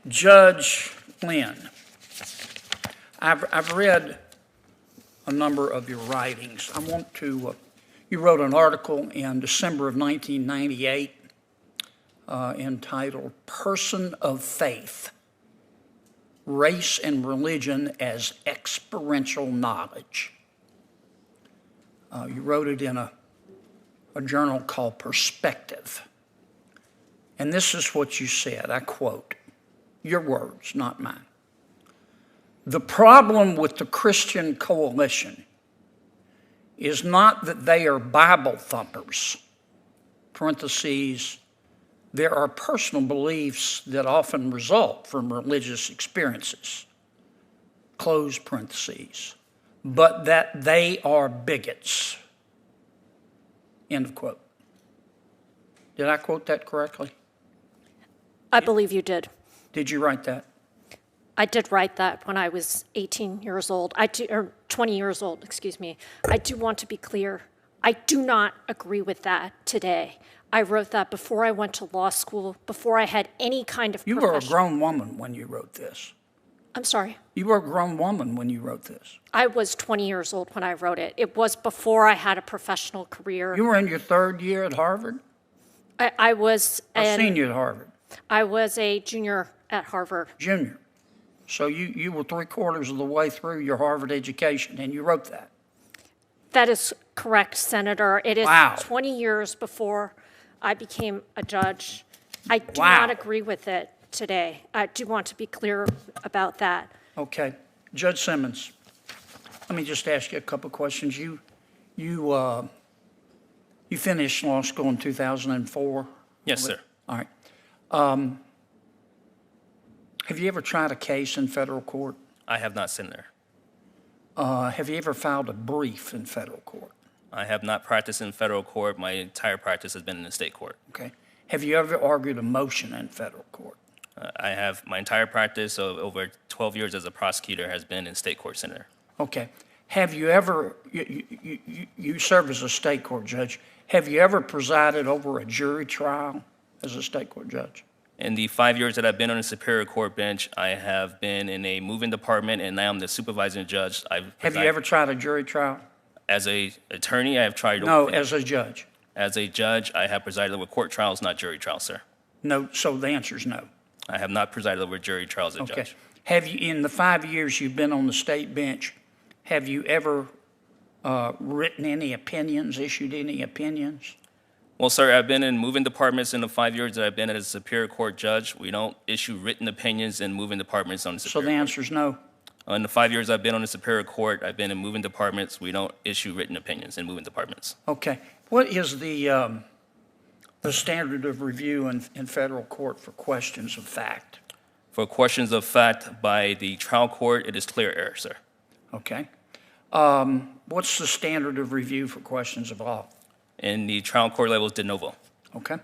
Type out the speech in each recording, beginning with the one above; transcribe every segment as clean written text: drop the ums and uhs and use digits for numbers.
Judge Lynn, I've read a number of your writings. I want to, you wrote an article in December of 1998 entitled Person of Faith, Race and Religion as Experiential Knowledge. You wrote it in a journal called Perspective. And this is what you said, I quote, your words, not mine. The problem with the Christian coalition is not that they are Bible thumpers, parentheses, there are personal beliefs that often result from religious experiences, close parentheses, but that they are bigots, end of quote. Did I quote that correctly? I believe you did. Did you write that? I did write that when I was 18 years old, or 20 years old, excuse me. I do want to be clear. I do not agree with that today. I wrote that before I went to law school, before I had any kind of You were a grown woman when you wrote this. I'm sorry? You were a grown woman when you wrote this. I was 20 years old when I wrote it. It was before I had a professional career. You were in your third year at Harvard? I was a senior at Harvard. I was a junior at Harvard. Junior. So you were 3/4 of the way through your Harvard education, and you wrote that. That is correct, Senator. It is Wow. 20 years before I became a judge. I do not agree with it today. I do want to be clear about that. Okay. Judge Simmons, let me just ask you a couple of questions. You finished law school in 2004? Yes, sir. All right. Have you ever tried a case in federal court? I have not seen there. Have you ever filed a brief in federal court? I have not practiced in federal court. My entire practice has been in the state court. Okay. Have you ever argued a motion in federal court? I have my entire practice of over 12 years as a prosecutor has been in state court, Senator. Okay. Have you ever, you serve as a state court judge, have you ever presided over a jury trial as a state court judge? In the 5 years that I've been on the Superior Court bench, I have been in a moving department, and now I'm the supervising judge. Have you ever tried a jury trial? As an attorney, I have tried. No, as a judge. As a judge, I have presided over court trials, not jury trials, sir. No, so the answer is no. I have not presided over jury trials as a judge. Have you, in the 5 years you've been on the state bench, have you ever written any opinions, issued any opinions? Well, sir, I've been in moving departments in the 5 years that I've been as a Superior Court judge. We don't issue written opinions in moving departments on the Superior Court. So the answer is no? In the 5 years I've been on the Superior Court, I've been in moving departments. We don't issue written opinions in moving departments. Okay. What is the standard of review in federal court for questions of fact? For questions of fact by the trial court, it is clear error, sir. Okay. What's the standard of review for questions of law? In the trial court level, it's de novo. Okay.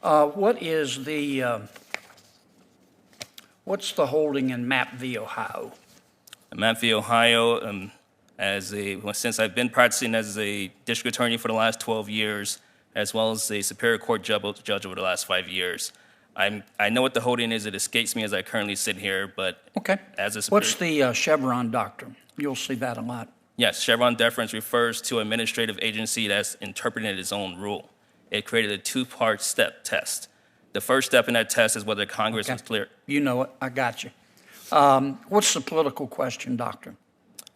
What is the, what's the holding in Map v. Ohio? Map v. Ohio, since I've been practicing as a district attorney for the last 12 years, as well as a Superior Court judge over the last 5 years, I know what the holding is. It escapes me as I currently sit here, but okay. As a Superior... What's the Chevron doctrine? You'll see that a lot. Yes, Chevron deference refers to an administrative agency that's interpreting its own rule. It created a two-part step test. The first step in that test is whether Congress was clear. You know it. I got you. What's the political question doctrine?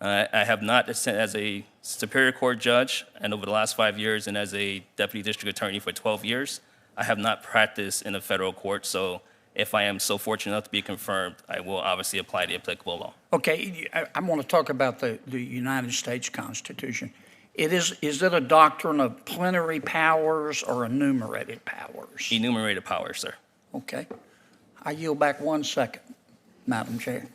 I have not, as a Superior Court judge, and over the last 5 years, and as a deputy district attorney for 12 years, I have not practiced in a federal court. So if I am so fortunate enough to be confirmed, I will obviously apply the applicable law. Okay, I want to talk about the United States Constitution. Is it a doctrine of plenary powers or enumerated powers? Enumerated powers, sir. Okay. I yield back 1 second, Madam Chair.